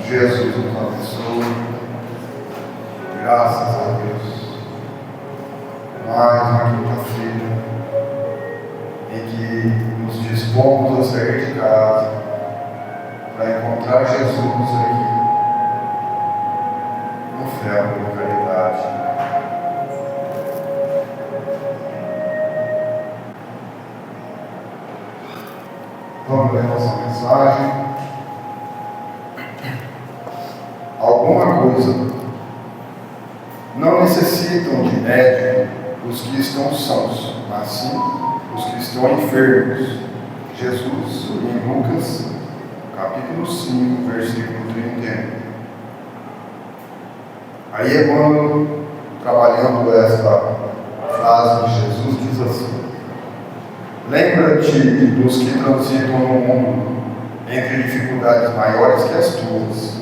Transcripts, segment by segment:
Jesus nos abençoe. Graças a Deus. Mais uma quinta-feira em que nos dispomos a sair de casa para encontrar Jesus aqui no ferro da caridade. Vamos ler nossa mensagem. Alguma coisa. Não necessitam de médico os que estão sãos, mas sim os que estão enfermos. Jesus, em Lucas, capítulo 5, versículo 31. Aí Emmanuel, trabalhando esta frase de Jesus, diz assim: lembra-te dos que transitam no mundo entre dificuldades maiores que as tuas.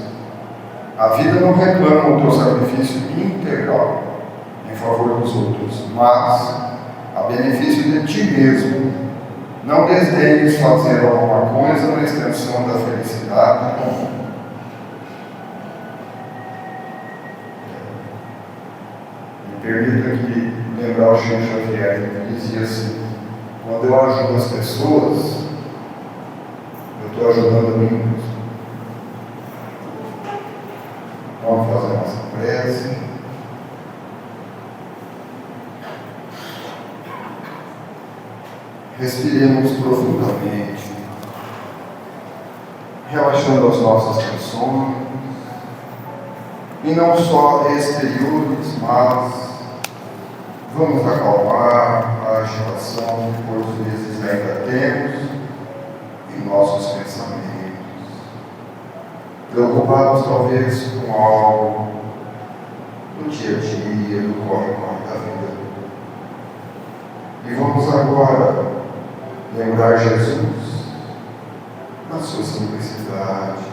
A vida não reclama o teu sacrifício integral em favor dos outros, mas a benefício de ti mesmo. Não desdenhes fazer alguma coisa na extensão da felicidade comum. Me permita aqui lembrar o Chico Xavier, que dizia assim: quando eu ajudo as pessoas, eu estou ajudando a mim mesmo. Vamos fazer a nossa prece. Respiremos profundamente, relaxando as nossas tensões, e não só exteriores, mas vamos acalmar a agitação que por vezes ainda temos em nossos pensamentos, preocupados talvez com algo do dia a dia, do corre-corre da vida. E vamos agora lembrar Jesus na sua simplicidade,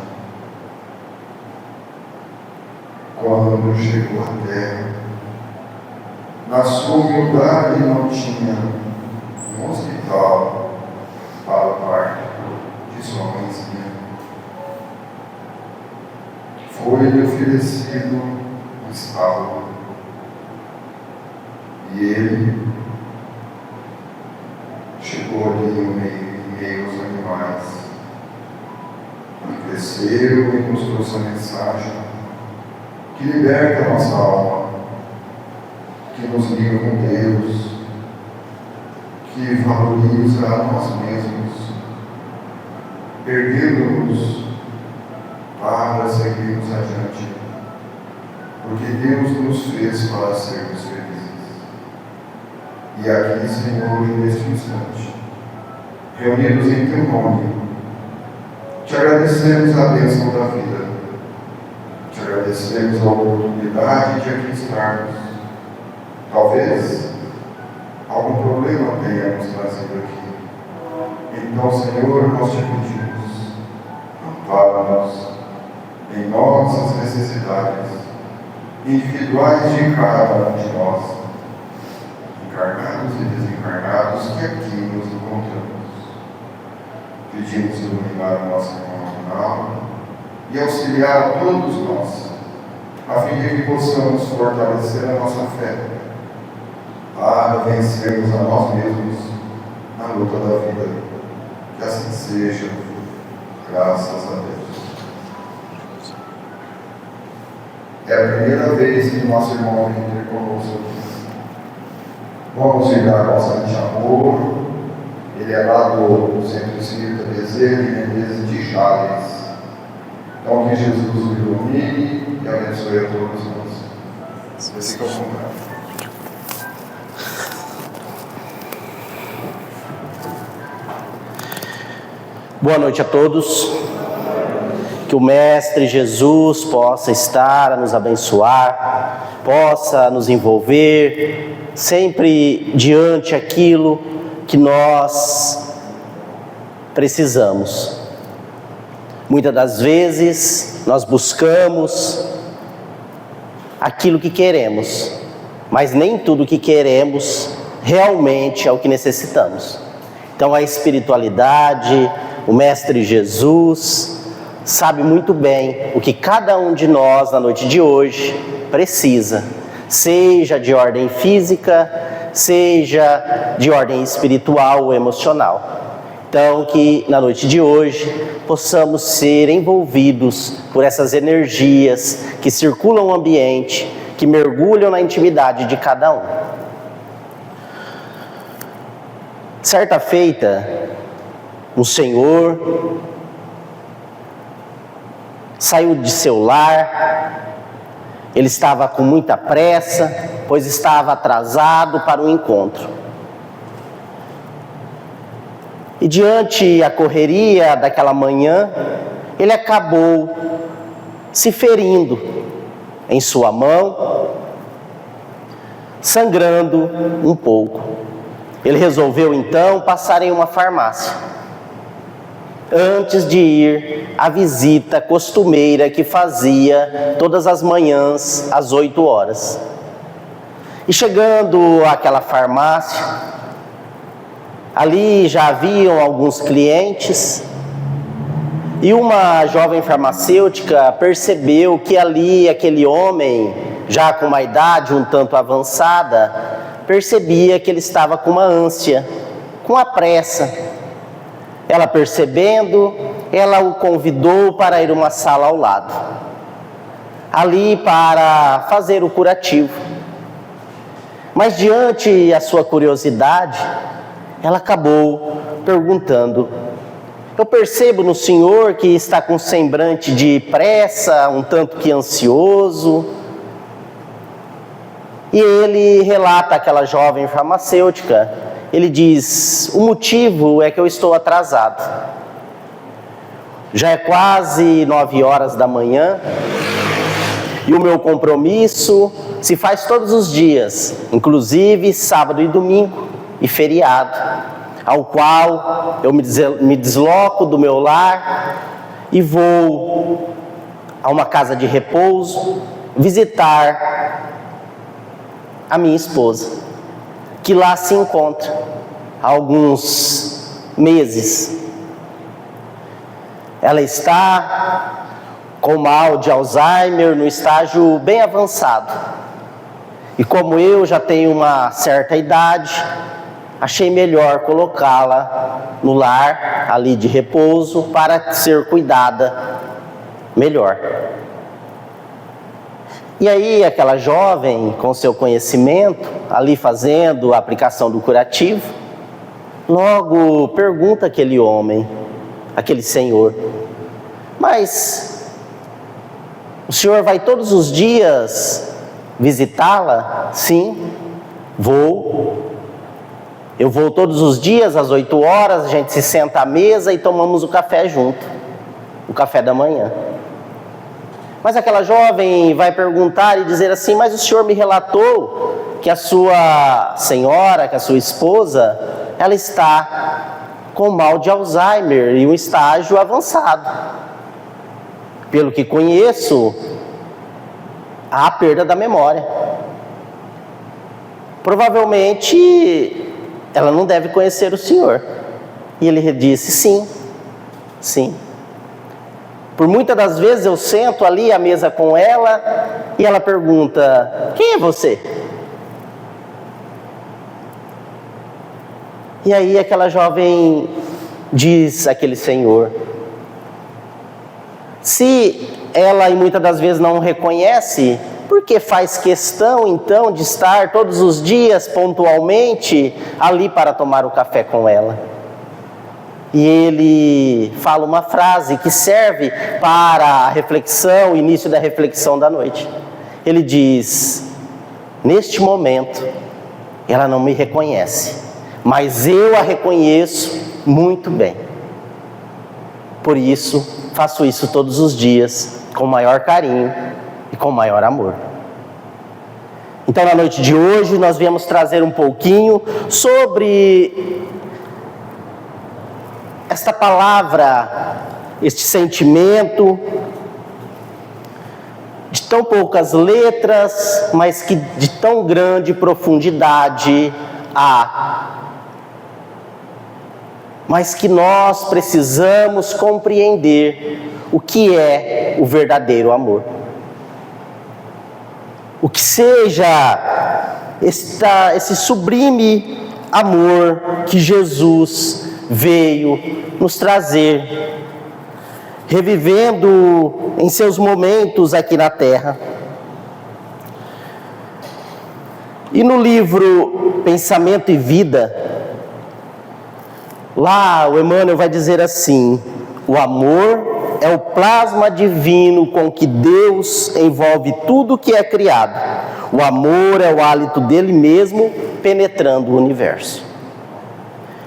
quando chegou à terra. Na sua humildade não tinha um hospital para o parto de sua mãezinha. Foi-lhe oferecido um estábulo e ele chegou ali em meio aos animais e cresceu e nos trouxe a mensagem que liberta a nossa alma, que nos liga com Deus, que valoriza a nós mesmos, erguendo-nos para seguirmos adiante, porque Deus nos fez para sermos felizes. E aqui, Senhor, neste instante, reunidos em Teu nome, te agradecemos a bênção da vida, te agradecemos a oportunidade de aqui estarmos. Talvez algum problema tenha nos trazido aqui. Então, Senhor, nós te pedimos, ampara-nos em nossas necessidades individuais de cada um de nós, encarnados e desencarnados, que aqui nos encontramos. Pedimos iluminar a nossa alma e auxiliar a todos nós, a fim de que possamos fortalecer a nossa fé, para vencermos a nós mesmos na luta da vida. Que assim seja, graças a Deus. É a primeira vez que o nosso irmão vem ter conosco aqui. Vamos ligar com bastante amor. Ele é lá do Centro Espírita Bezerra de Menezes de Jales. Então que Jesus o ilumine e abençoe a todos nós. Você fica com vontade. Boa noite a todos. Que o Mestre Jesus possa estar a nos abençoar, possa nos envolver, sempre diante aquilo que nós precisamos. Muitas das vezes nós buscamos aquilo que queremos, mas nem tudo que queremos realmente é o que necessitamos. Então a espiritualidade, o Mestre Jesus, sabe muito bem o que cada um de nós na noite de hoje precisa, seja de ordem física, seja de ordem espiritual ou emocional. Então, que na noite de hoje possamos ser envolvidos por essas energias que circulam o ambiente, que mergulham na intimidade de cada um. Certa feita, um senhor saiu de seu lar. Ele estava com muita pressa, pois estava atrasado para o encontro. E diante a correria daquela manhã, ele acabou se ferindo em sua mão, sangrando um pouco. Ele resolveu então passar em uma farmácia, antes de ir à visita costumeira que fazia todas as manhãs às 8 horas. E chegando àquela farmácia, ali já haviam alguns clientes, e uma jovem farmacêutica percebeu que ali aquele homem, já com uma idade um tanto avançada, percebia que ele estava com uma ânsia, com a pressa. Ela percebendo, ela o convidou para ir a uma sala ao lado, ali para fazer o curativo. Mas diante da sua curiosidade, ela acabou perguntando: eu percebo no senhor que está com semblante de pressa, um tanto que ansioso. E ele relata àquela jovem farmacêutica, ele diz: o motivo é que eu estou atrasado. Já é quase 9 horas da manhã, e o meu compromisso se faz todos os dias, inclusive sábado e domingo e feriado, ao qual eu me desloco do meu lar e vou a uma casa de repouso visitar a minha esposa, que lá se encontra há alguns meses. Ela está com mal de Alzheimer no estágio bem avançado. E como eu já tenho uma certa idade, achei melhor colocá-la no lar ali de repouso para ser cuidada melhor. E aí aquela jovem, com seu conhecimento, ali fazendo a aplicação do curativo, logo pergunta àquele homem, aquele senhor: mas o senhor vai todos os dias visitá-la? Sim, vou. Eu vou todos os dias às 8 horas, a gente se senta à mesa e tomamos o café junto, o café da manhã. Mas aquela jovem vai perguntar e dizer assim: mas o senhor me relatou que a sua senhora, que a sua esposa, ela está com mal de Alzheimer e um estágio avançado. Pelo que conheço, há perda da memória. Provavelmente ela não deve conhecer o senhor. E ele disse: sim, sim. Por muitas das vezes eu sento ali à mesa com ela e ela pergunta: quem é você? E aí aquela jovem diz àquele senhor: se ela e muitas das vezes não reconhece, por que faz questão então de estar todos os dias pontualmente ali para tomar o café com ela? E ele fala uma frase que serve para a reflexão, o início da reflexão da noite. Ele diz: neste momento, ela não me reconhece, mas eu a reconheço muito bem. Por isso, faço isso todos os dias, com maior carinho e com maior amor. Então, na noite de hoje, nós viemos trazer um pouquinho sobre esta palavra, este sentimento, de tão poucas letras, mas que de tão grande profundidade há. mas que nós precisamos compreender o que é o verdadeiro amor. O que seja esse sublime amor que Jesus veio nos trazer, revivendo em seus momentos aqui na terra. E no livro Pensamento e Vida, lá o Emmanuel vai dizer assim: o amor é o plasma divino com que Deus envolve tudo que é criado. O amor é o hálito dele mesmo penetrando o universo.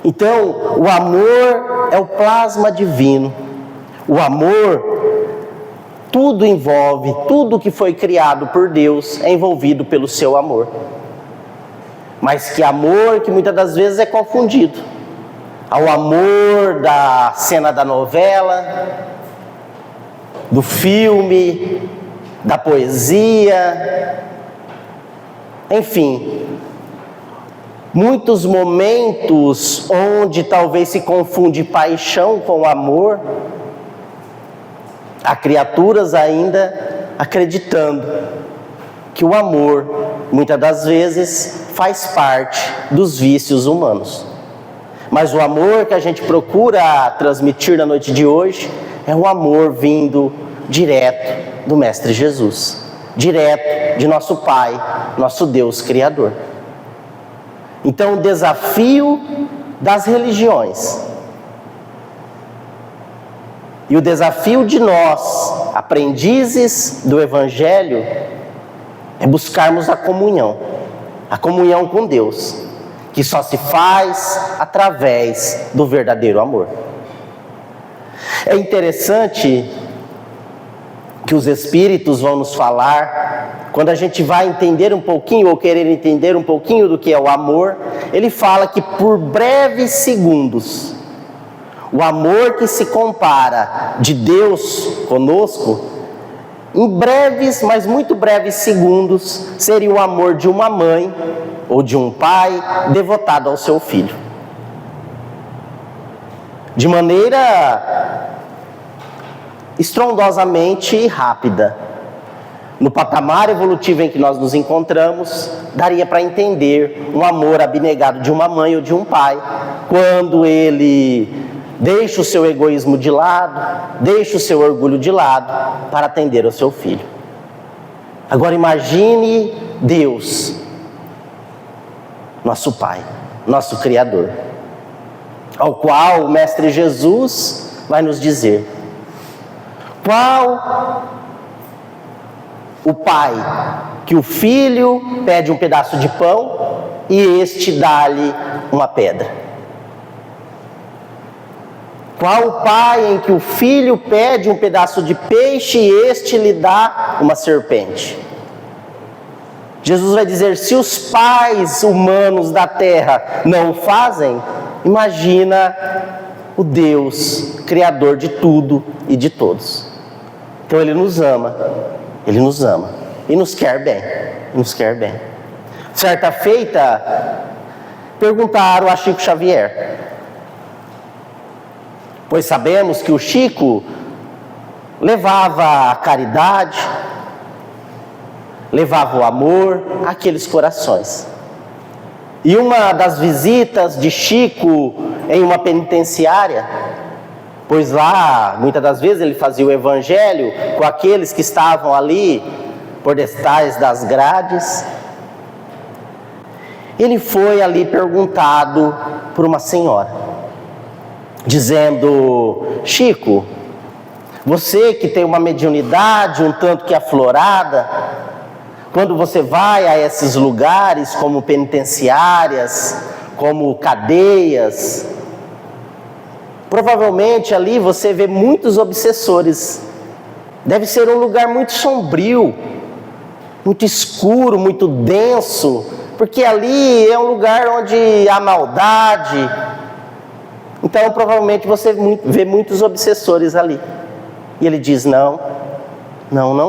Então, o amor é o plasma divino. O amor, tudo envolve, tudo que foi criado por Deus é envolvido pelo seu amor. Mas que amor que muitas das vezes é confundido ao amor da cena da novela, do filme, da poesia, enfim, muitos momentos onde talvez se confunde paixão com amor. Há criaturas ainda acreditando que o amor, muitas das vezes, faz parte dos vícios humanos. Mas o amor que a gente procura transmitir na noite de hoje é um amor vindo direto do Mestre Jesus, direto de nosso Pai, nosso Deus Criador. Então, o desafio das religiões e o desafio de nós, aprendizes do Evangelho, é buscarmos a comunhão com Deus, que só se faz através do verdadeiro amor. É interessante que os Espíritos vão nos falar, quando a gente vai entender um pouquinho, ou querer entender um pouquinho do que é o amor, ele fala que por breves segundos, o amor que se compara de Deus conosco, em breves, mas muito breves segundos, seria o amor de uma mãe ou de um pai devotado ao seu filho. De maneira estrondosamente rápida. No patamar evolutivo em que nós nos encontramos, daria para entender um amor abnegado de uma mãe ou de um pai, quando ele deixa o seu egoísmo de lado, deixa o seu orgulho de lado, para atender ao seu filho. Agora imagine Deus, nosso Pai, nosso Criador, ao qual o Mestre Jesus vai nos dizer: qual o pai que o filho pede um pedaço de pão e este dá-lhe uma pedra? Qual o pai em que o filho pede um pedaço de peixe e este lhe dá uma serpente? Jesus vai dizer: se os pais humanos da terra não o fazem, imagina o Deus, Criador de tudo e de todos. Então Ele nos ama e nos quer bem, Certa feita, perguntaram a Chico Xavier, pois sabemos que o Chico levava a caridade, levava o amor àqueles corações. E uma das visitas de Chico em uma penitenciária, pois lá, muitas das vezes, ele fazia o evangelho com aqueles que estavam ali por detrás das grades. Ele foi ali perguntado por uma senhora, dizendo: Chico, você que tem uma mediunidade um tanto que aflorada, quando você vai a esses lugares como penitenciárias, como cadeias, provavelmente ali você vê muitos obsessores. Deve ser um lugar muito sombrio, muito escuro, muito denso, porque ali é um lugar onde há maldade. Então provavelmente você vê muitos obsessores ali. E ele diz: não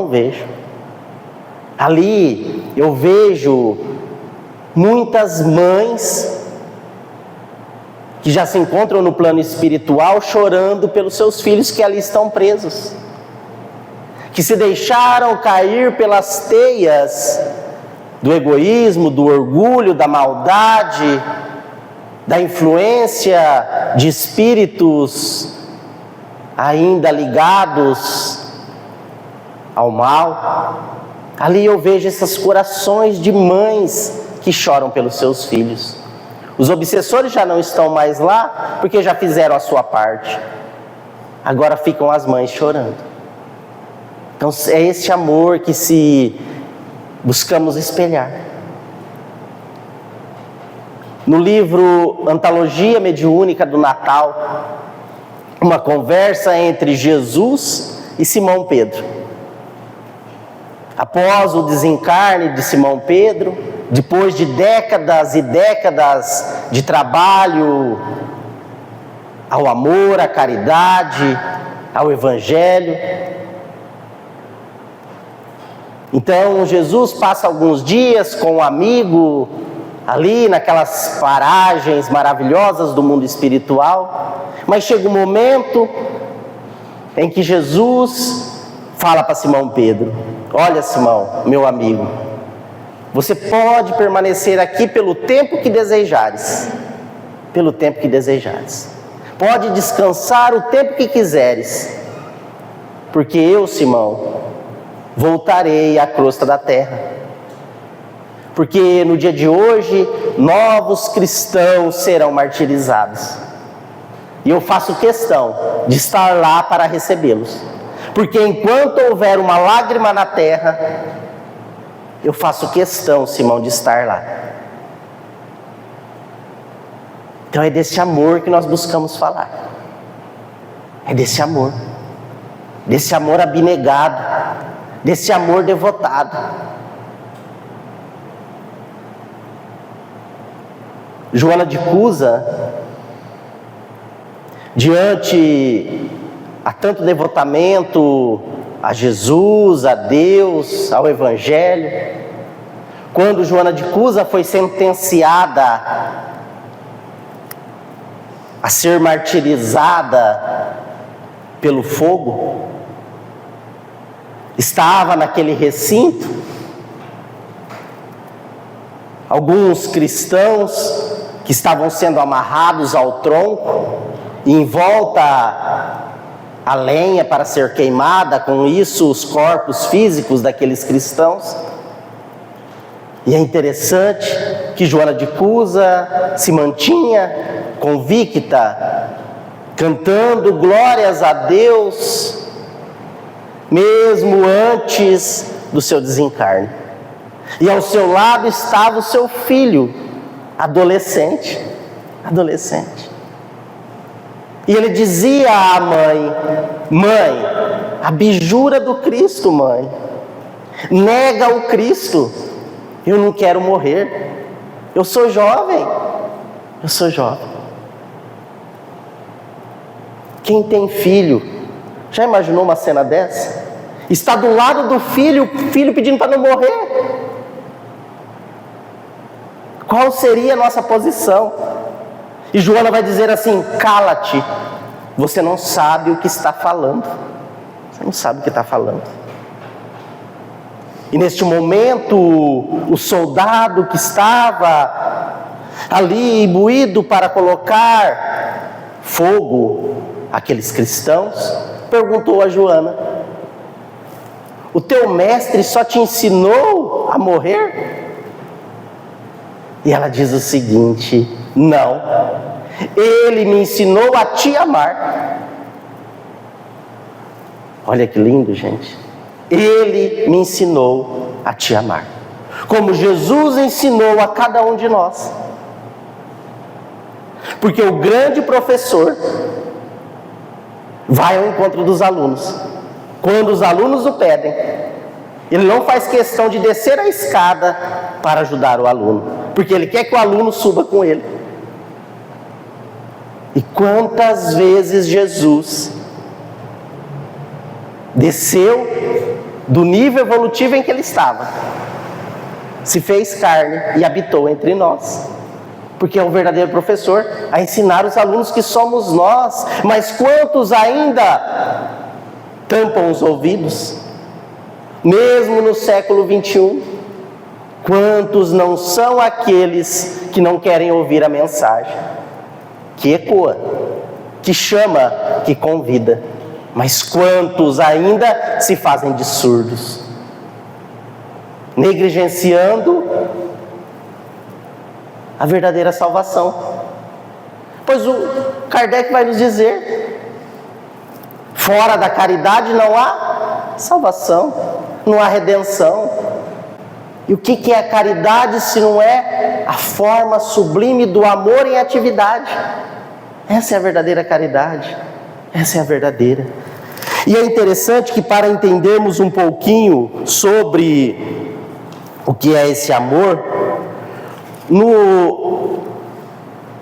vejo. Ali eu vejo muitas mães que já se encontram no plano espiritual chorando pelos seus filhos que ali estão presos, que se deixaram cair pelas teias do egoísmo, do orgulho, da maldade, da influência de espíritos ainda ligados ao mal. Ali eu vejo esses corações de mães que choram pelos seus filhos. Os obsessores já não estão mais lá, porque já fizeram a sua parte. Agora ficam as mães chorando. Então é esse amor que buscamos espelhar. No livro Antologia Mediúnica do Natal, uma conversa entre Jesus e Simão Pedro. Após o desencarne de Simão Pedro, depois de décadas e décadas de trabalho ao amor, à caridade, ao Evangelho, então Jesus passa alguns dias com um amigo ali naquelas paragens maravilhosas do mundo espiritual, mas chega um momento em que Jesus fala para Simão Pedro: olha, Simão, meu amigo, você pode permanecer aqui pelo tempo que desejares, pelo tempo que desejares, pode descansar o tempo que quiseres, porque eu, Simão, voltarei à crosta da terra, porque no dia de hoje novos cristãos serão martirizados, e eu faço questão de estar lá para recebê-los, porque enquanto houver uma lágrima na terra, eu faço questão, Simão, de estar lá. Então é desse amor que nós buscamos falar, é desse amor abnegado, desse amor devotado. Joana de Cusa, diante a tanto devotamento a Jesus, a Deus, ao Evangelho, quando Joana de Cusa foi sentenciada a ser martirizada pelo fogo, estava naquele recinto alguns cristãos que estavam sendo amarrados ao tronco, e em volta a lenha para ser queimada, com isso os corpos físicos daqueles cristãos. E é interessante que Joana de Cusa se mantinha convicta, cantando glórias a Deus, mesmo antes do seu desencarne. E ao seu lado estava o seu filho, adolescente. E ele dizia à mãe: mãe, abjura do Cristo, mãe. Nega o Cristo. Eu não quero morrer. Eu sou jovem. Quem tem filho, já imaginou uma cena dessa? Está do lado do filho, o filho pedindo para não morrer. Qual seria a nossa posição? E Joana vai dizer assim: cala-te, você não sabe o que está falando. Você não sabe o que está falando. E neste momento, o soldado que estava ali imbuído para colocar fogo àqueles cristãos, perguntou a Joana: o teu mestre só te ensinou a morrer? E ela diz o seguinte: não, ele me ensinou a te amar. Olha que lindo, gente. Ele me ensinou a te amar, como Jesus ensinou a cada um de nós. Porque o grande professor vai ao encontro dos alunos, quando os alunos o pedem. Ele não faz questão de descer a escada para ajudar o aluno, porque ele quer que o aluno suba com ele. E quantas vezes Jesus desceu do nível evolutivo em que ele estava, se fez carne e habitou entre nós. porque é o verdadeiro professor, a ensinar os alunos que somos nós. Mas quantos ainda tampam os ouvidos? Mesmo no século 21, quantos não são aqueles que não querem ouvir a mensagem, que ecoa, que chama, que convida? Mas quantos ainda se fazem de surdos, negligenciando a verdadeira salvação? Pois o Kardec vai nos dizer: fora da caridade não há salvação, não há redenção. E o que é a caridade se não é a forma sublime do amor em atividade? Essa é a verdadeira caridade, essa é a verdadeira. E é interessante que, para entendermos um pouquinho sobre o que é esse amor,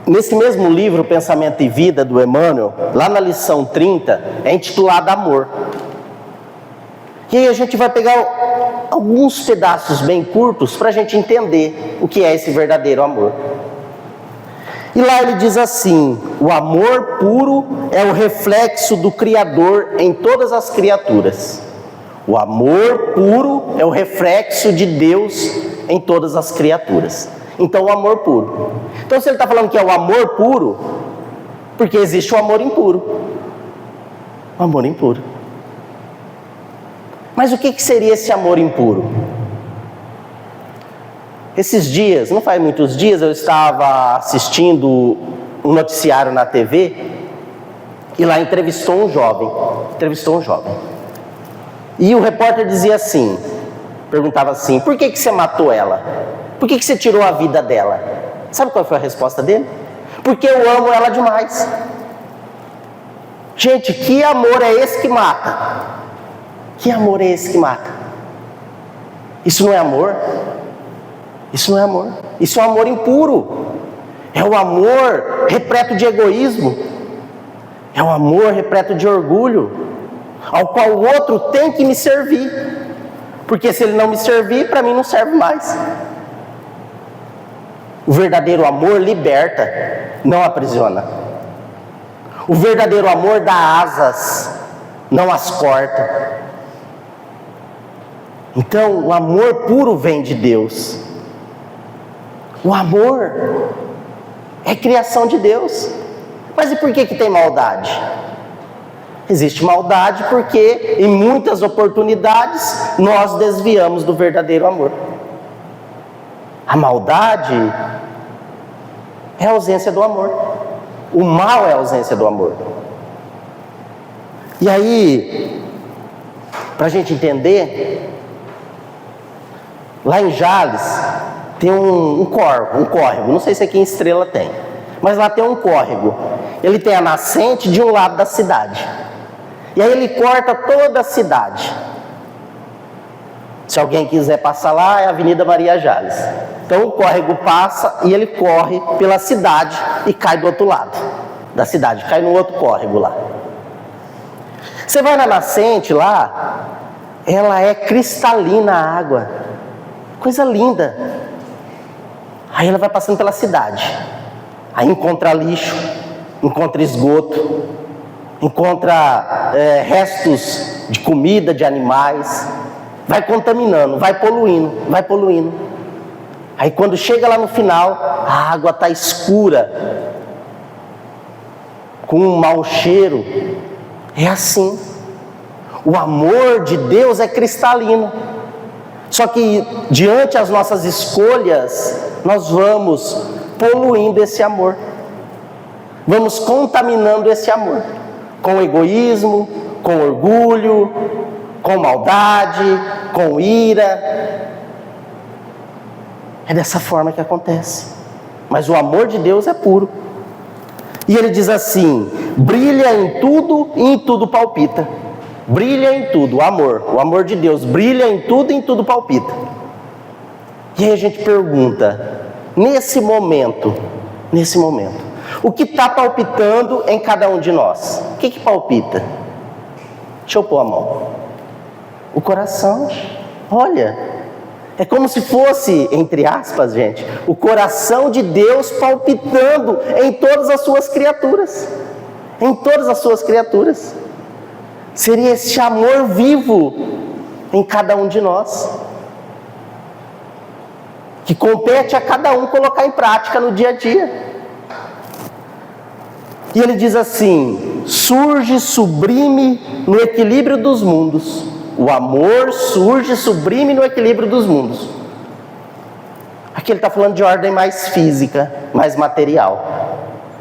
nesse mesmo livro, Pensamento e Vida, do Emmanuel, lá na lição 30, é intitulado Amor. E aí a gente vai pegar alguns pedaços bem curtos para a gente entender o que é esse verdadeiro amor. E lá ele diz assim: o amor puro é o reflexo do Criador em todas as criaturas. O amor puro é o reflexo de Deus em todas as criaturas. Então, o amor puro. Então, se ele está falando que é o amor puro, porque existe o amor impuro. O amor impuro. Mas o que seria esse amor impuro? Esses dias, não faz muitos dias, eu estava assistindo um noticiário na TV e lá entrevistou um jovem. E o repórter dizia assim, perguntava assim: por que você matou ela? Por que você tirou a vida dela? Sabe qual foi a resposta dele? Porque eu amo ela demais. Gente, que amor é esse que mata? Que amor é esse que mata? Isso não é amor? Isso não é amor. Isso é um amor impuro. É o amor repleto de egoísmo. É o amor repleto de orgulho, ao qual o outro tem que me servir. Porque se ele não me servir, para mim não serve mais. O verdadeiro amor liberta, não aprisiona. O verdadeiro amor dá asas, não as corta. Então, o amor puro vem de Deus. O amor é criação de Deus. Mas e por que tem maldade? Existe maldade porque, em muitas oportunidades, nós desviamos do verdadeiro amor. A maldade é a ausência do amor. O mal é a ausência do amor. E aí, para a gente entender, lá em Jales tem um córrego, não sei se aqui em Estrela tem, mas lá tem um córrego. Ele tem a nascente de um lado da cidade, e aí ele corta toda a cidade. Se alguém quiser passar lá, é a Avenida Maria Jales. Então o córrego passa e ele corre pela cidade e cai do outro lado da cidade, cai no outro córrego lá. Você vai na nascente lá, ela é cristalina a água, coisa linda. Aí ela vai passando pela cidade, aí encontra lixo, encontra esgoto, encontra restos de comida, de animais, vai contaminando, vai poluindo. Aí quando chega lá no final, a água está escura, com um mau cheiro. É assim. O amor de Deus é cristalino. Só que diante das nossas escolhas, nós vamos poluindo esse amor. Vamos contaminando esse amor. Com egoísmo, com orgulho, com maldade, com ira. É dessa forma que acontece. Mas o amor de Deus é puro. E ele diz assim: brilha em tudo e em tudo palpita. Brilha em tudo, o amor de Deus brilha em tudo e em tudo palpita. E aí a gente pergunta, nesse momento, o que está palpitando em cada um de nós? O que palpita? Deixa eu pôr a mão. O coração. Olha, É como se fosse, entre aspas, gente, o coração de Deus palpitando em todas as suas criaturas. Em todas as suas criaturas. Seria esse amor vivo em cada um de nós, que compete a cada um colocar em prática no dia a dia. E ele diz assim: surge sublime no equilíbrio dos mundos. O amor surge sublime no equilíbrio dos mundos. Aqui ele está falando de ordem mais física, mais material.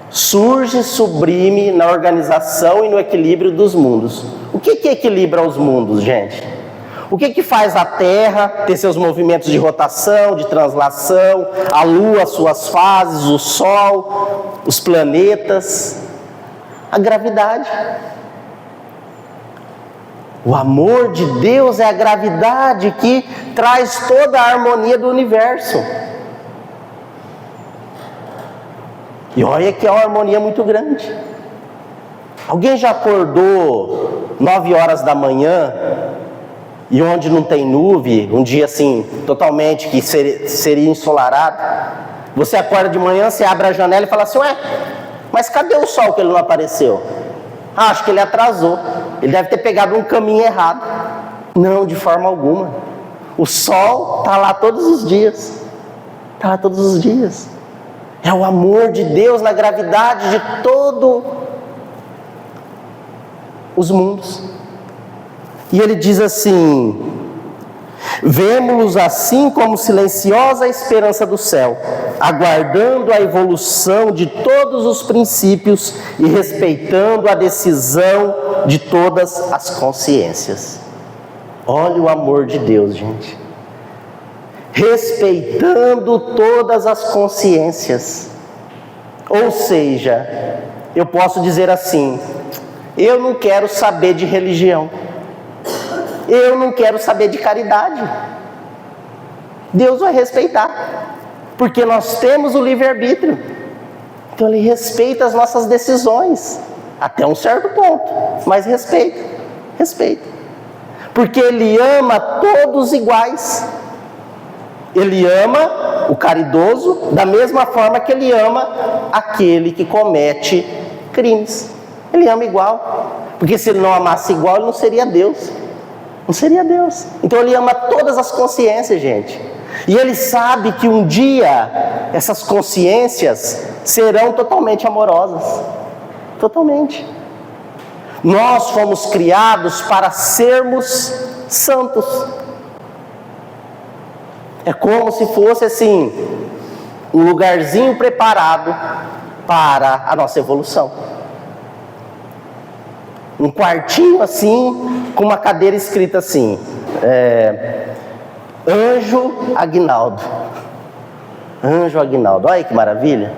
Surge sublime na organização e no equilíbrio dos mundos. O que equilibra os mundos, gente? O que faz a Terra ter seus movimentos de rotação, de translação, a Lua, suas fases, o Sol, os planetas? A gravidade. O amor de Deus é a gravidade que traz toda a harmonia do universo. E olha que é uma harmonia muito grande. Alguém já acordou 9 horas da manhã e onde não tem nuvem, um dia assim, totalmente que seria ensolarado? Você acorda de manhã, você abre a janela e fala assim: ué, mas cadê o sol que ele não apareceu? Ah, acho que ele atrasou. Ele deve ter pegado um caminho errado. Não, de forma alguma. O sol está lá todos os dias. Está lá todos os dias. É o amor de Deus na gravidade de todos os mundos. E ele diz assim: vemo-los assim como silenciosa esperança do céu, aguardando a evolução de todos os princípios e respeitando a decisão de todas as consciências. Olha o amor de Deus, gente. Respeitando todas as consciências. Ou seja, eu posso dizer assim: eu não quero saber de religião. Eu não quero saber de caridade. Deus vai respeitar, porque nós temos o livre-arbítrio. Então Ele respeita as nossas decisões, até um certo ponto, mas respeita. Porque Ele ama todos iguais. Ele ama o caridoso da mesma forma que Ele ama aquele que comete crimes. Ele ama igual, porque se Ele não amasse igual, Ele não seria Deus. Não seria Deus. Então Ele ama todas as consciências, gente. E Ele sabe que um dia essas consciências serão totalmente amorosas. Totalmente. Nós fomos criados para sermos santos. É como se fosse assim, um lugarzinho preparado para a nossa evolução. Um quartinho assim, com uma cadeira escrita assim: Anjo Aguinaldo. Anjo Aguinaldo, olha que maravilha.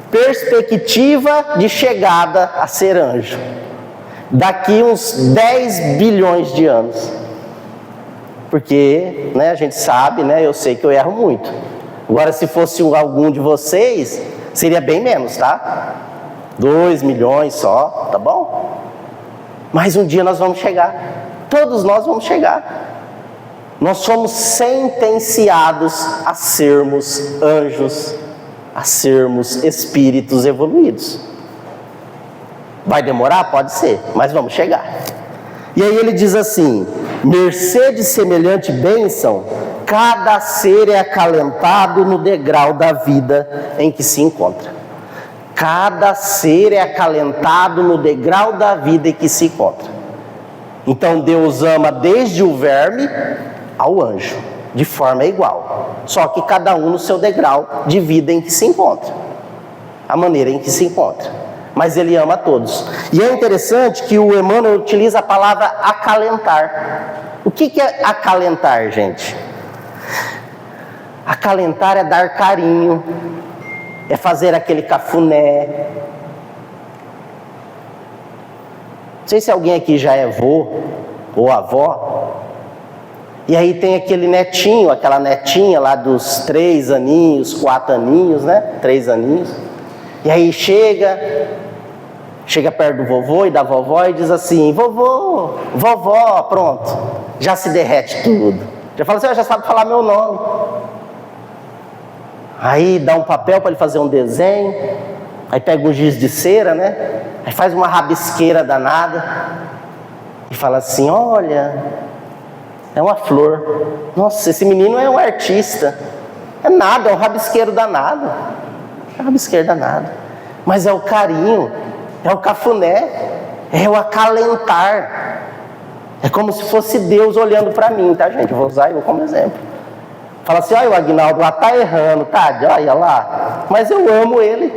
Perspectiva de chegada a ser anjo. Daqui uns 10 bilhões de anos. Porque, a gente sabe, eu sei que eu erro muito. Agora, se fosse algum de vocês, seria bem menos, tá? 2 milhões só, tá bom? Mas um dia nós vamos chegar. Todos nós vamos chegar. Nós somos sentenciados a sermos anjos, a sermos espíritos evoluídos. Vai demorar? Pode ser, mas vamos chegar. E aí ele diz assim: mercê de semelhante bênção, cada ser é acalentado no degrau da vida em que se encontra. Cada ser é acalentado no degrau da vida em que se encontra. Então Deus ama desde o verme ao anjo, de forma igual. Só que cada um no seu degrau de vida em que se encontra. A maneira em que se encontra. Mas Ele ama a todos. E é interessante que o Emmanuel utiliza a palavra acalentar. O que é acalentar, gente? Acalentar é dar carinho, é fazer aquele cafuné. Não sei se alguém aqui já é vô ou avó. E aí tem aquele netinho, aquela netinha lá dos 3 aninhos, 4 aninhos, 3 aninhos. E aí chega perto do vovô e da vovó e diz assim: vovô, vovó, pronto. já se derrete tudo. Já fala assim, já sabe falar meu nome. Aí dá um papel para ele fazer um desenho, aí pega um giz de cera, né? Aí faz uma rabisqueira danada e fala assim, olha, é uma flor. Nossa, esse menino é um artista. É nada, é um rabisqueiro danado. É um rabisqueiro danado. Mas é o carinho, é o cafuné, é o acalentar. É como se fosse Deus olhando para mim, tá, gente? Eu vou usar eu como exemplo. Fala assim, olha o Aguinaldo lá tá errando, tá? Olha lá. Mas eu amo ele.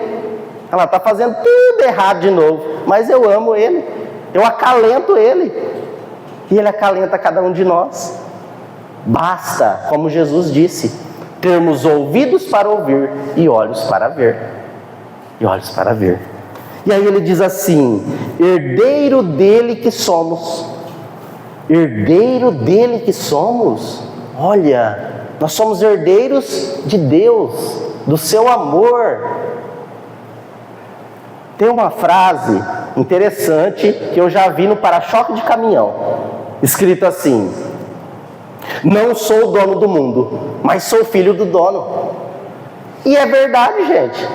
Ela tá fazendo tudo errado de novo. Mas eu amo ele. Eu acalento ele. E ele acalenta cada um de nós. Basta, como Jesus disse, termos ouvidos para ouvir e olhos para ver. E olhos para ver. E aí ele diz assim, herdeiro dele que somos. Herdeiro dele que somos. Olha, nós somos herdeiros de Deus, do seu amor. Tem uma frase interessante que eu já vi no para-choque de caminhão, escrito assim, não sou o dono do mundo, mas sou filho do dono. E é verdade, gente.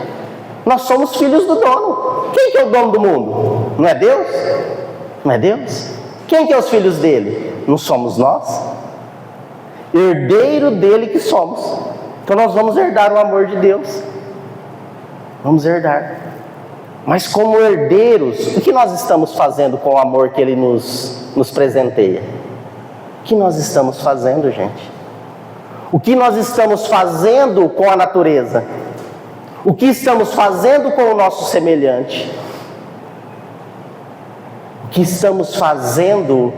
Nós somos filhos do dono. Quem que é o dono do mundo? Não é Deus? Não é Deus? Quem que é os filhos dele? Não somos nós? Herdeiro dele que somos. Então nós vamos herdar o amor de Deus. Vamos herdar. Mas como herdeiros, o que nós estamos fazendo com o amor que ele nos presenteia? O que nós estamos fazendo, gente? O que nós estamos fazendo com a natureza? O que estamos fazendo com o nosso semelhante? O que estamos fazendo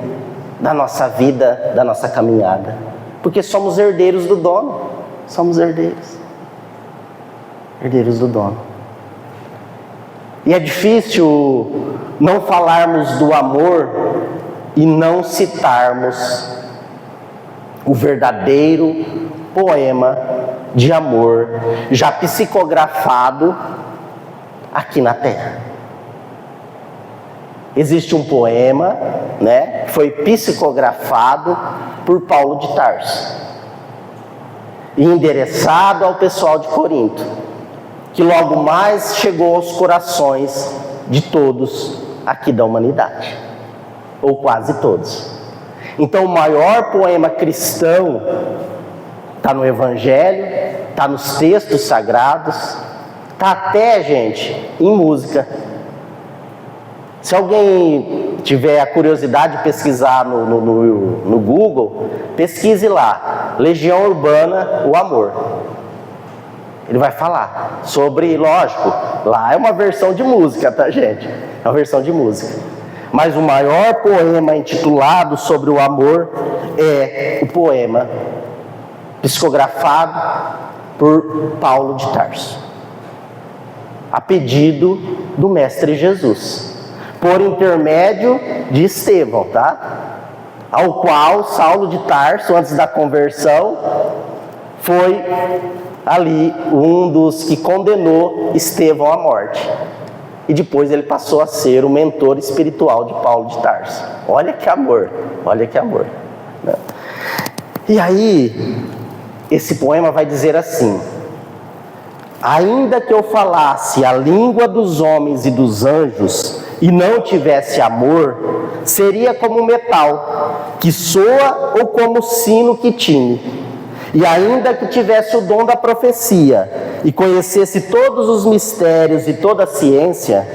da nossa vida, da nossa caminhada? Porque somos herdeiros do dono. Somos herdeiros. Herdeiros do dono. E é difícil não falarmos do amor e não citarmos o verdadeiro poema de amor já psicografado aqui na Terra. Existe um poema, né, que foi psicografado por Paulo de Tarso e endereçado ao pessoal de Corinto, que logo mais chegou aos corações de todos aqui da humanidade, ou quase todos. Então o maior poema cristão está no Evangelho, está nos textos sagrados, está até, gente, em música. Se alguém tiver a curiosidade de pesquisar no Google, pesquise lá, Legião Urbana, o Amor. Ele vai falar sobre, lógico, lá é uma versão de música, tá, gente? É uma versão de música. Mas o maior poema intitulado sobre o amor é o poema psicografado por Paulo de Tarso, a pedido do Mestre Jesus, por intermédio de Estevão, tá? Ao qual Saulo de Tarso, antes da conversão, foi ali um dos que condenou Estevão à morte. E depois ele passou a ser o mentor espiritual de Paulo de Tarso. Olha que amor, olha que amor. E aí, esse poema vai dizer assim: ainda que eu falasse a língua dos homens e dos anjos e não tivesse amor, seria como metal que soa ou como sino que tine. E ainda que tivesse o dom da profecia e conhecesse todos os mistérios e toda a ciência,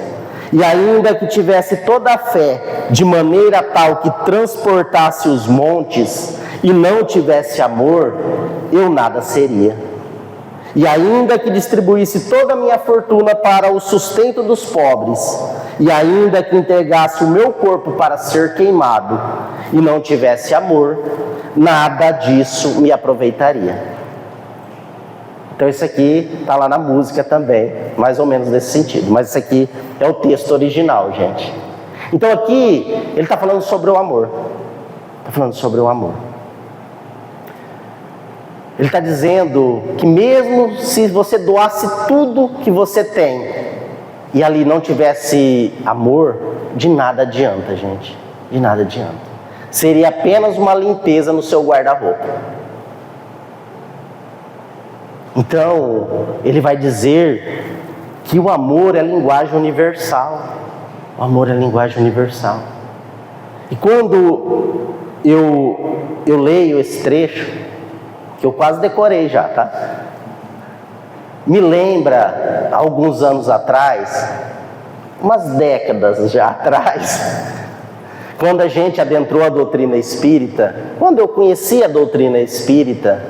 e ainda que tivesse toda a fé de maneira tal que transportasse os montes e não tivesse amor, eu nada seria. E ainda que distribuísse toda a minha fortuna para o sustento dos pobres, e ainda que entregasse o meu corpo para ser queimado, e não tivesse amor, nada disso me aproveitaria. Então isso aqui está lá na música também, mais ou menos nesse sentido. Mas isso aqui é o texto original, gente. Então aqui ele está falando sobre o amor. Está falando sobre o amor. Ele está dizendo que mesmo se você doasse tudo que você tem e ali não tivesse amor, de nada adianta, gente. De nada adianta. seria apenas uma limpeza no seu guarda-roupa. Então, ele vai dizer que o amor é linguagem universal. O amor é linguagem universal. E quando eu leio esse trecho, que eu quase decorei já, tá? Me lembra, alguns anos atrás, umas décadas já atrás, quando a gente adentrou a doutrina espírita, quando eu conheci a doutrina espírita,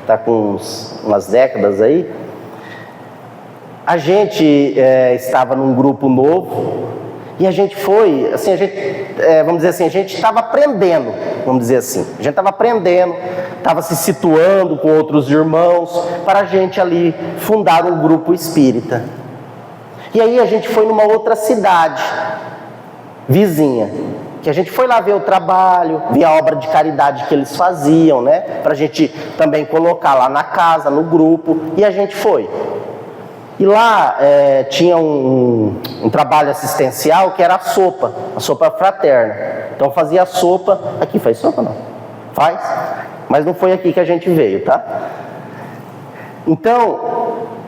tá com umas décadas aí, a gente estava num grupo novo e a gente foi, assim, vamos dizer assim, a gente estava aprendendo, vamos dizer assim, a gente estava aprendendo, estava se situando com outros irmãos para a gente ali fundar um grupo espírita. E aí a gente foi numa outra cidade vizinha, que a gente foi lá ver o trabalho, ver a obra de caridade que eles faziam, né? Para a gente também colocar lá na casa, no grupo, e a gente foi. E lá tinha um trabalho assistencial que era a sopa fraterna. Então fazia a sopa, aqui faz sopa não? Faz? Mas não foi aqui que a gente veio, tá? Então,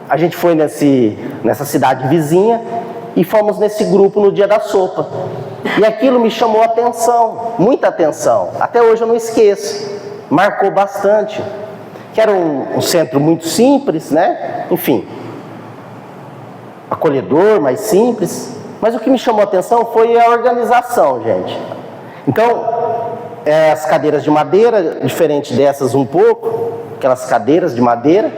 a gente foi nessa cidade vizinha e fomos nesse grupo no dia da sopa. E aquilo me chamou a atenção, muita atenção. Até hoje eu não esqueço. Marcou bastante. Que era um centro muito simples, né? Enfim, acolhedor, mais simples. Mas o que me chamou a atenção foi a organização, gente. Então, as cadeiras de madeira, diferente dessas um pouco, aquelas cadeiras de madeira,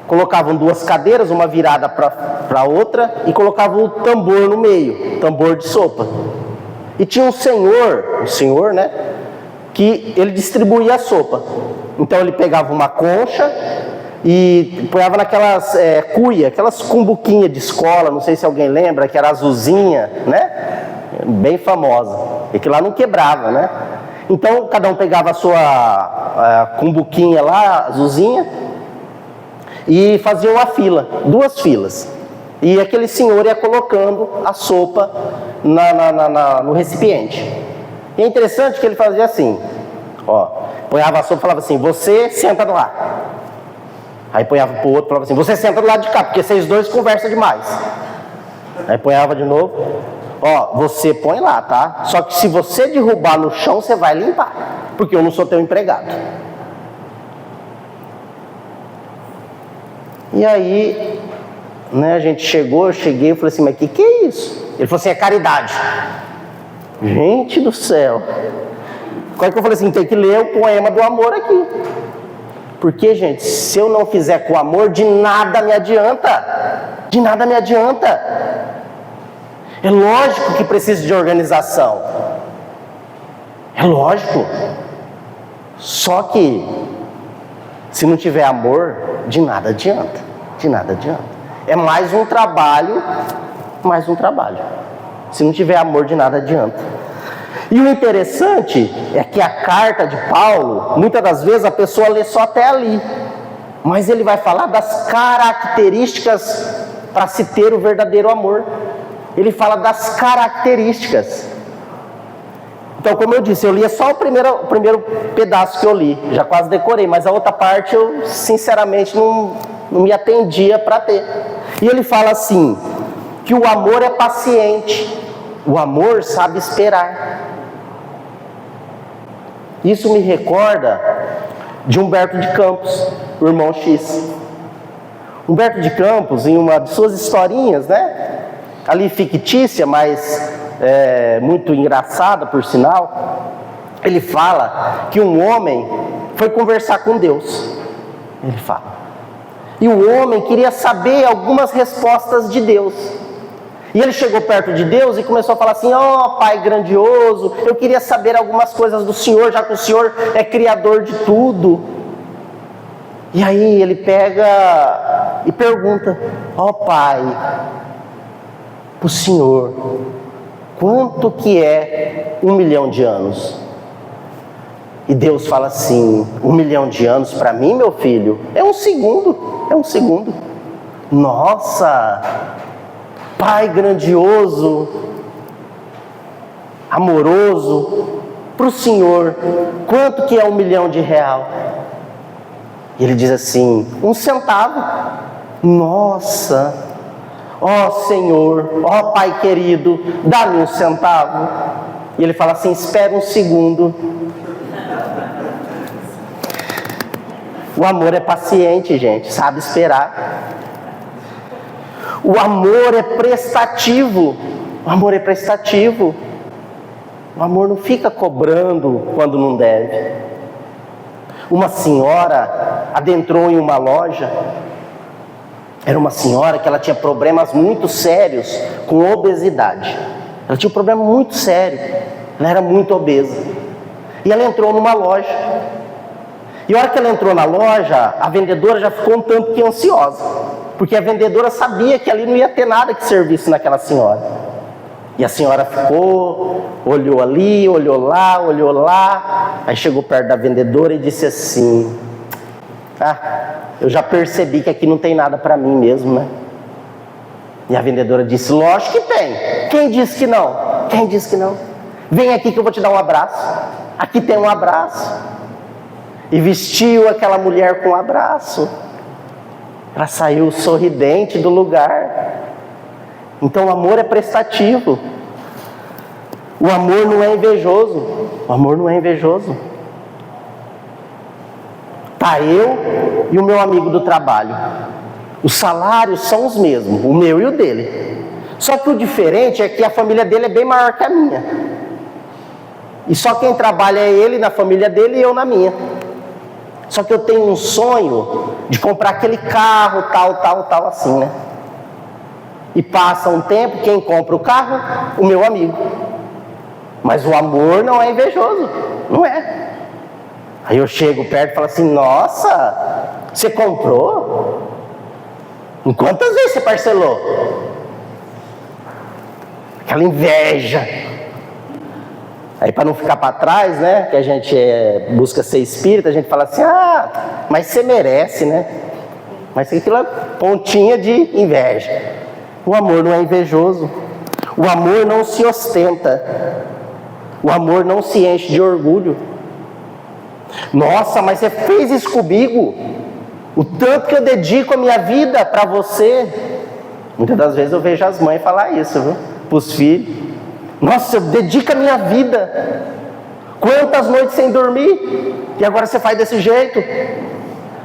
colocavam duas cadeiras, uma virada para a outra, e colocavam o tambor no meio, tambor de sopa. E tinha um senhor, né, que ele distribuía a sopa. Então ele pegava uma concha e ponhava naquelas cuia, aquelas cumbuquinhas de escola, não sei se alguém lembra, que era azulzinha, né, bem famosa, e que lá não quebrava, né. Então cada um pegava a sua cumbuquinha lá, azulzinha, e fazia uma fila, 2 filas. E aquele senhor ia colocando a sopa no recipiente. E é interessante que ele fazia assim, ó, ponhava a sopa e falava assim, você senta lá. Aí ponhava pro outro e falava assim, você senta do lado de cá, porque vocês dois conversam demais. Aí ponhava de novo, ó, você põe lá, tá? Só que se você derrubar no chão, você vai limpar, porque eu não sou teu empregado. E aí, né, a gente eu cheguei e falei assim, mas que é isso? Ele falou assim, é caridade. Gente do céu. Qual é que eu falei assim, tem que ler o poema do amor aqui. Porque, gente, se eu não fizer com amor, de nada me adianta. De nada me adianta. É lógico que precisa de organização. É lógico. Só que, se não tiver amor, de nada adianta. De nada adianta. É mais um trabalho. Se não tiver amor, de nada adianta. E o interessante é que a carta de Paulo, muitas das vezes a pessoa lê só até ali. Mas ele vai falar das características para se ter o verdadeiro amor. Ele fala das características. Então, como eu disse, eu lia só o primeiro pedaço que eu li. Já quase decorei, mas a outra parte eu, sinceramente, não me atendia para ter. E ele fala assim, que o amor é paciente. O amor sabe esperar. Isso me recorda de Humberto de Campos, o irmão X. Humberto de Campos, em uma de suas historinhas, né? Ali fictícia, mas muito engraçada, por sinal. Ele fala que um homem foi conversar com Deus. Ele fala. E o homem queria saber algumas respostas de Deus. E ele chegou perto de Deus e começou a falar assim, ó, Pai grandioso, eu queria saber algumas coisas do Senhor, já que o Senhor é Criador de tudo. E aí ele pega e pergunta, ó Pai, o Senhor, quanto que é 1 milhão de anos? E Deus fala assim, 1 milhão de anos para mim, meu filho, é um segundo. Nossa! Pai grandioso, amoroso, para o senhor, quanto que é R$1.000.000? E ele diz assim, 1 centavo. Nossa, ó Senhor, ó Pai querido, dá-me 1 centavo. E ele fala assim, espera 1 segundo. O amor é paciente, gente, sabe esperar. O amor é prestativo. O amor é prestativo. O amor não fica cobrando quando não deve. Uma senhora adentrou em uma loja. Era uma senhora que ela tinha problemas muito sérios com obesidade. Ela tinha um problema muito sério. Ela era muito obesa. E ela entrou numa loja. E a hora que ela entrou na loja, a vendedora já ficou um tanto que ansiosa. Porque a vendedora sabia que ali não ia ter nada que servisse naquela senhora. E a senhora ficou, olhou ali, olhou lá. Aí chegou perto da vendedora e disse assim, eu já percebi que aqui não tem nada para mim mesmo, né? E a vendedora disse, lógico que tem. Quem disse que não? Quem disse que não? Vem aqui que eu vou te dar um abraço. Aqui tem um abraço. E vestiu aquela mulher com um abraço. Ela saiu sorridente do lugar. Então o amor é prestativo. O amor não é invejoso. O amor não é invejoso. Tá eu e o meu amigo do trabalho. Os salários são os mesmos, o meu e o dele. Só que o diferente é que a família dele é bem maior que a minha. E só quem trabalha é ele na família dele e eu na minha. Só que eu tenho um sonho de comprar aquele carro, tal, assim, né? E passa um tempo, quem compra o carro? O meu amigo. Mas o amor não é invejoso, não é. Aí eu chego perto e falo assim, nossa, você comprou? Em quantas vezes você parcelou? Aquela inveja. Aí para não ficar para trás, né, que a gente busca ser espírita, a gente fala assim, mas você merece, né? Mas aquilo é pontinha de inveja. O amor não é invejoso. O amor não se ostenta. O amor não se enche de orgulho. Nossa, mas você fez isso comigo? O tanto que eu dedico a minha vida para você. Muitas das vezes eu vejo as mães falar isso, viu? Para os filhos. Nossa, eu dedico a minha vida. Quantas noites sem dormir? E agora você faz desse jeito?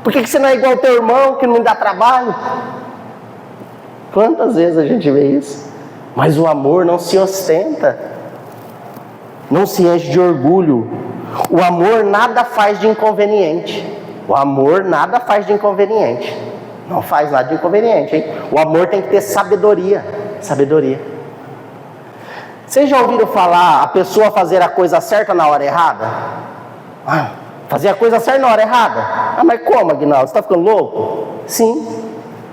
Por que você não é igual ao teu irmão, que não dá trabalho? Quantas vezes a gente vê isso? Mas o amor não se ostenta. Não se enche de orgulho. O amor nada faz de inconveniente. O amor nada faz de inconveniente. Não faz nada de inconveniente, hein? O amor tem que ter sabedoria. Sabedoria. Vocês já ouviram falar a pessoa fazer a coisa certa na hora errada? Fazer a coisa certa na hora errada? Mas como, Aguinaldo? Você está ficando louco? Sim.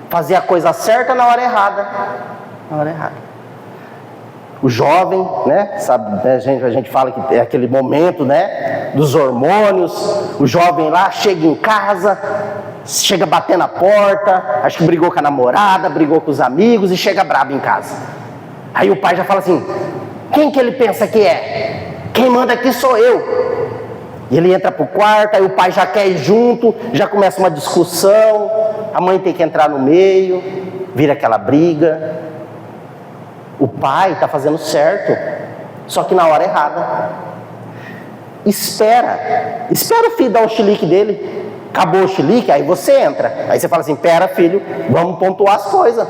Fazer a coisa certa na hora errada. Na hora errada. O jovem, né? Sabe, a gente fala que é aquele momento, né? Dos hormônios. O jovem lá chega em casa, chega batendo a porta, acho que brigou com a namorada, brigou com os amigos e chega brabo em casa. Aí o pai já fala assim, quem que ele pensa que é? Quem manda aqui sou eu. E ele entra pro quarto, aí o pai já quer ir junto, já começa uma discussão, a mãe tem que entrar no meio, vira aquela briga. O pai está fazendo certo, só que na hora errada. Espera o filho dar o chilique dele. Acabou o chilique, aí você entra. Aí você fala assim, pera filho, vamos pontuar as coisas.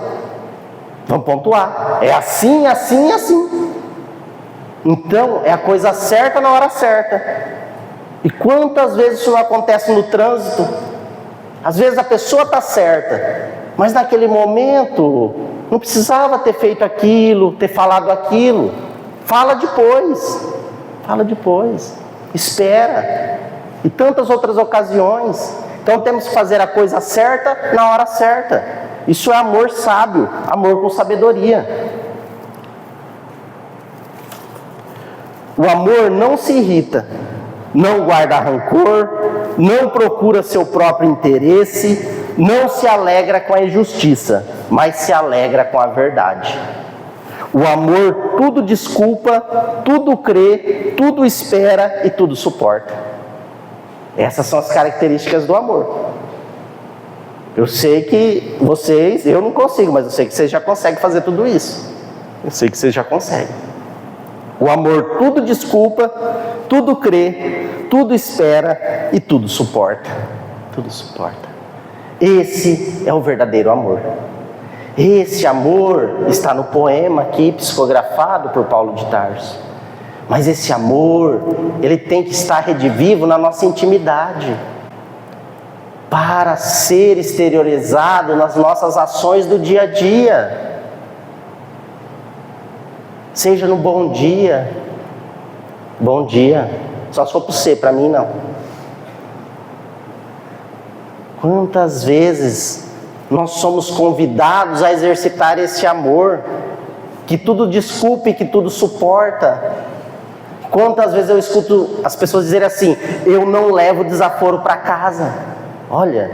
Vamos pontuar. É assim, assim, assim. Então, é a coisa certa na hora certa. E quantas vezes isso não acontece no trânsito? Às vezes a pessoa está certa, mas naquele momento não precisava ter feito aquilo, ter falado aquilo. Fala depois. Fala depois. Espera. E tantas outras ocasiões. Então temos que fazer a coisa certa na hora certa. Isso é amor sábio, amor com sabedoria. O amor não se irrita, não guarda rancor, não procura seu próprio interesse, não se alegra com a injustiça, mas se alegra com a verdade. O amor tudo desculpa, tudo crê, tudo espera e tudo suporta. Essas são as características do amor. Eu sei que vocês, eu não consigo, mas eu sei que vocês já conseguem fazer tudo isso. Eu sei que vocês já conseguem. O amor tudo desculpa, tudo crê, tudo espera e tudo suporta. Tudo suporta. Esse é o verdadeiro amor. Esse amor está no poema aqui psicografado por Paulo de Tarso. Mas esse amor, ele tem que estar redivivo na nossa intimidade, para ser exteriorizado nas nossas ações do dia a dia. Seja no bom dia, só se for para você, para mim não. Quantas vezes nós somos convidados a exercitar esse amor, que tudo desculpa e que tudo suporta. Quantas vezes eu escuto as pessoas dizerem assim: eu não levo desaforo para casa. Olha,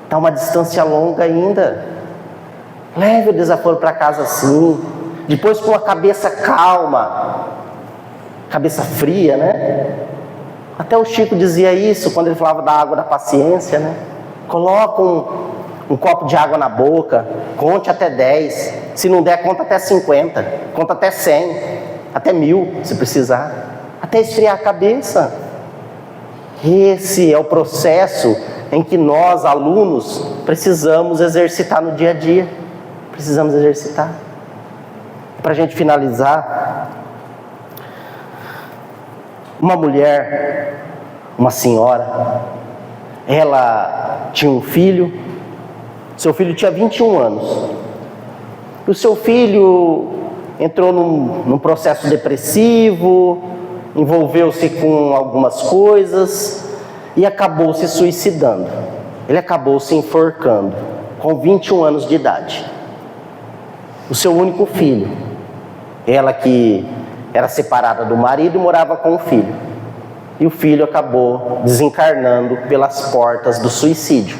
está uma distância longa ainda. Leve o desaforo para casa sim. Depois com a cabeça calma, cabeça fria, né? Até o Chico dizia isso quando ele falava da água da paciência, né? Coloca um copo de água na boca, conte até 10. Se não der, conta até 50. Conta até 100. Até 1000, se precisar. Até esfriar a cabeça. Esse é o processo em que nós, alunos, precisamos exercitar no dia a dia. Precisamos exercitar. Para a gente finalizar, uma mulher, uma senhora, ela tinha um filho. Seu filho tinha 21 anos. O seu filho entrou num processo depressivo, envolveu-se com algumas coisas e acabou se suicidando. Ele acabou se enforcando com 21 anos de idade. O seu único filho. Ela que era separada do marido e morava com o filho. E o filho acabou desencarnando pelas portas do suicídio.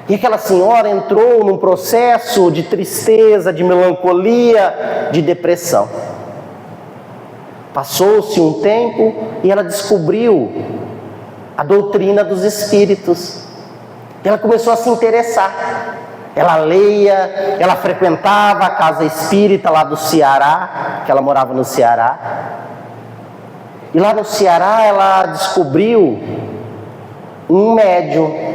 E aquela senhora entrou num processo de tristeza, de melancolia, de depressão. Passou-se um tempo e ela descobriu a doutrina dos espíritos. Ela começou a se interessar. Ela lia, ela frequentava a casa espírita lá do Ceará, que ela morava no Ceará. E lá no Ceará ela descobriu um médium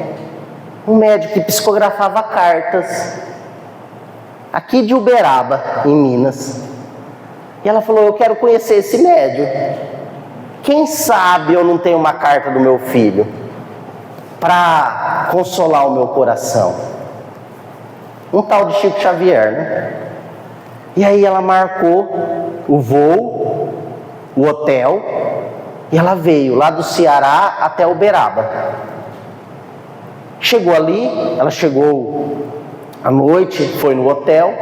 que psicografava cartas, aqui de Uberaba, em Minas. E ela falou: eu quero conhecer esse médium. Quem sabe eu não tenho uma carta do meu filho para consolar o meu coração. Um tal de Chico Xavier, né? E aí ela marcou o voo, o hotel, e ela veio lá do Ceará até Uberaba. Chegou ali, ela chegou à noite, foi no hotel,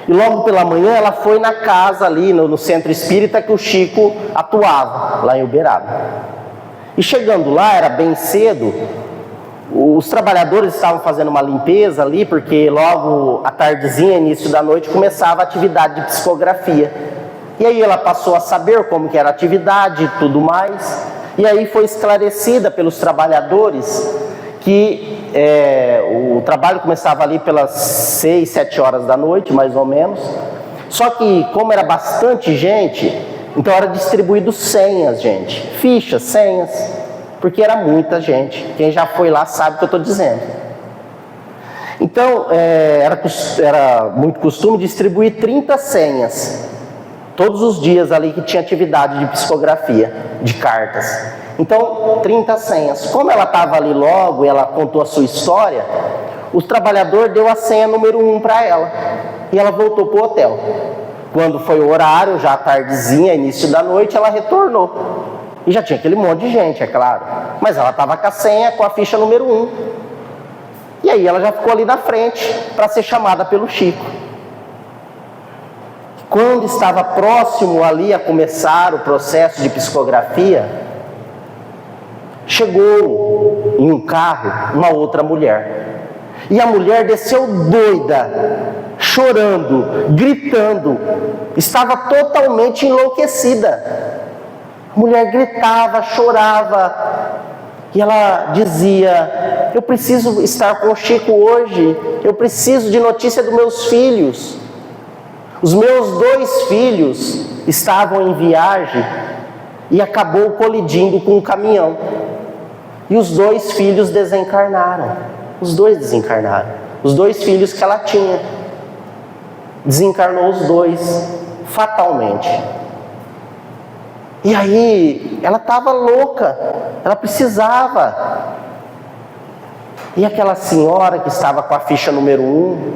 e logo pela manhã ela foi na casa ali, no centro espírita que o Chico atuava, lá em Uberaba. E chegando lá, era bem cedo, os trabalhadores estavam fazendo uma limpeza ali, porque logo à tardezinha, início da noite, começava a atividade de psicografia. E aí ela passou a saber como que era a atividade e tudo mais, e aí foi esclarecida pelos trabalhadores que o trabalho começava ali pelas 6, 7 horas da noite, mais ou menos. Só que, como era bastante gente, então era distribuído senhas, gente. Fichas, senhas, porque era muita gente. Quem já foi lá sabe o que eu estou dizendo. Então, era muito costume distribuir 30 senhas, todos os dias ali que tinha atividade de psicografia, de cartas. Então, 30 senhas. Como ela estava ali logo e ela contou a sua história, o trabalhador deu a senha número 1 para ela. E ela voltou para o hotel. Quando foi o horário, já à tardezinha, início da noite, ela retornou. E já tinha aquele monte de gente, é claro. Mas ela estava com a senha, com a ficha número 1. E aí ela já ficou ali na frente para ser chamada pelo Chico. Quando estava próximo ali a começar o processo de psicografia, chegou em um carro uma outra mulher. E a mulher desceu doida, chorando, gritando, estava totalmente enlouquecida. A mulher gritava, chorava, e ela dizia: eu preciso estar com o Chico hoje, eu preciso de notícia dos meus filhos. Os meus 2 filhos estavam em viagem e acabou colidindo com um caminhão. E os 2 filhos desencarnaram. Os 2 desencarnaram. Os 2 filhos que ela tinha. Desencarnou os 2, fatalmente. E aí, ela estava louca, ela precisava. E aquela senhora que estava com a ficha número 1,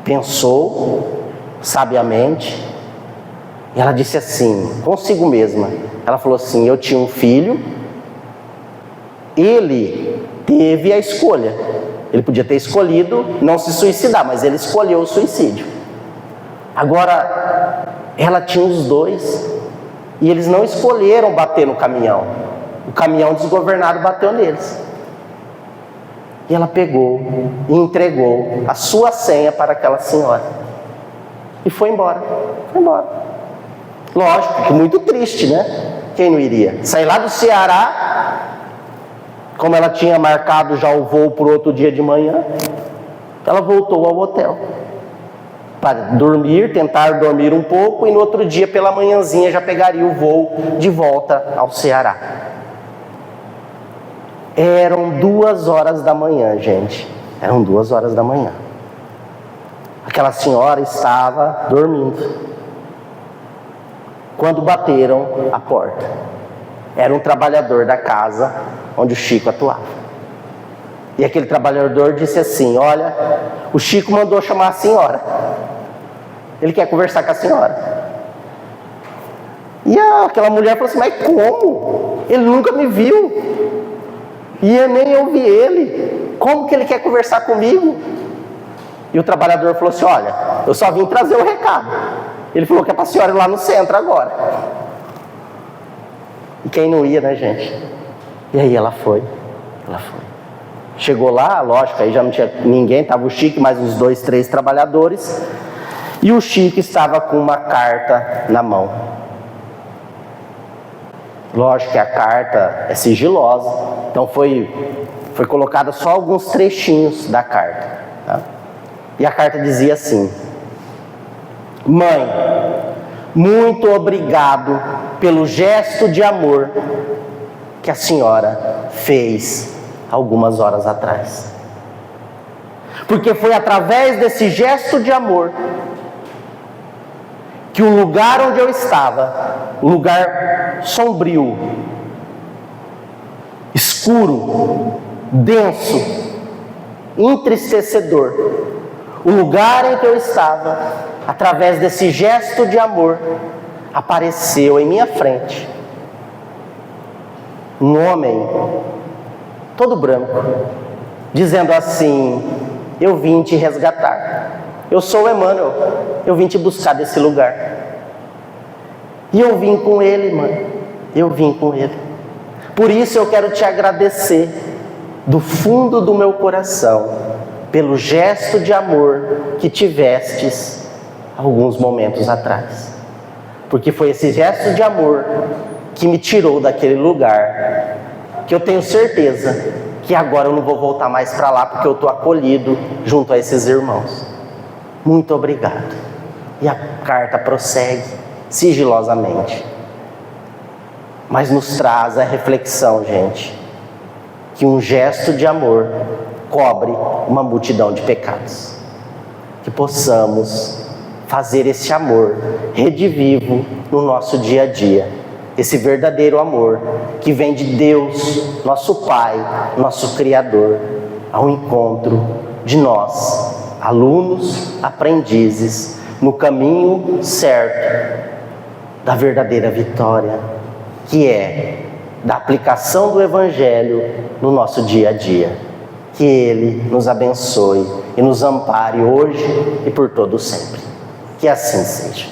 pensou, sabiamente, e ela disse assim, consigo mesma, ela falou assim: eu tinha um filho, ele teve a escolha, ele podia ter escolhido não se suicidar, mas ele escolheu o suicídio. Agora, ela tinha os 2, e eles não escolheram bater no caminhão, o caminhão desgovernado bateu neles. E ela pegou e entregou a sua senha para aquela senhora. E foi embora. Foi embora. Lógico que muito triste, né? Quem não iria? Sair lá do Ceará, como ela tinha marcado já o voo para o outro dia de manhã, ela voltou ao hotel para dormir, tentar dormir um pouco, e no outro dia pela manhãzinha já pegaria o voo de volta ao Ceará. Eram 2 horas da manhã, gente. Eram 2 horas da manhã. Aquela senhora estava dormindo quando bateram a porta. Era um trabalhador da casa onde o Chico atuava. E aquele trabalhador disse assim: olha, o Chico mandou chamar a senhora. Ele quer conversar com a senhora. E aquela mulher falou assim: mas como? Ele nunca me viu. E eu nem ouvi ele. Como que ele quer conversar comigo? E o trabalhador falou assim: olha, eu só vim trazer o recado. Ele falou que é para a senhora ir lá no centro agora. E quem não ia, né, gente? E aí ela foi. Chegou lá, lógico, aí já não tinha ninguém, estava o Chico, mais uns 2, 3 trabalhadores. E o Chico estava com uma carta na mão. Lógico que a carta é sigilosa, então foi colocada só alguns trechinhos da carta, tá? E a carta dizia assim: mãe, muito obrigado pelo gesto de amor que a senhora fez algumas horas atrás. Porque foi através desse gesto de amor que o lugar onde eu estava, um lugar sombrio, escuro, denso, entristecedor, o lugar em que eu estava, através desse gesto de amor, apareceu em minha frente um homem todo branco, dizendo assim: eu vim te resgatar, eu sou o Emmanuel, eu vim te buscar desse lugar. E eu vim com ele, mãe, eu vim com ele. Por isso eu quero te agradecer do fundo do meu coração pelo gesto de amor que tivestes alguns momentos atrás. Porque foi esse gesto de amor que me tirou daquele lugar, que eu tenho certeza que agora eu não vou voltar mais para lá, porque eu estou acolhido junto a esses irmãos. Muito obrigado. E a carta prossegue sigilosamente, mas nos traz a reflexão, gente, que um gesto de amor cobre uma multidão de pecados. Que possamos fazer esse amor redivivo no nosso dia a dia, esse verdadeiro amor que vem de Deus, nosso Pai, nosso Criador, ao encontro de nós, alunos, aprendizes, no caminho certo da verdadeira vitória, que é da aplicação do Evangelho no nosso dia a dia. Que Ele nos abençoe e nos ampare hoje e por todo sempre. Que assim seja.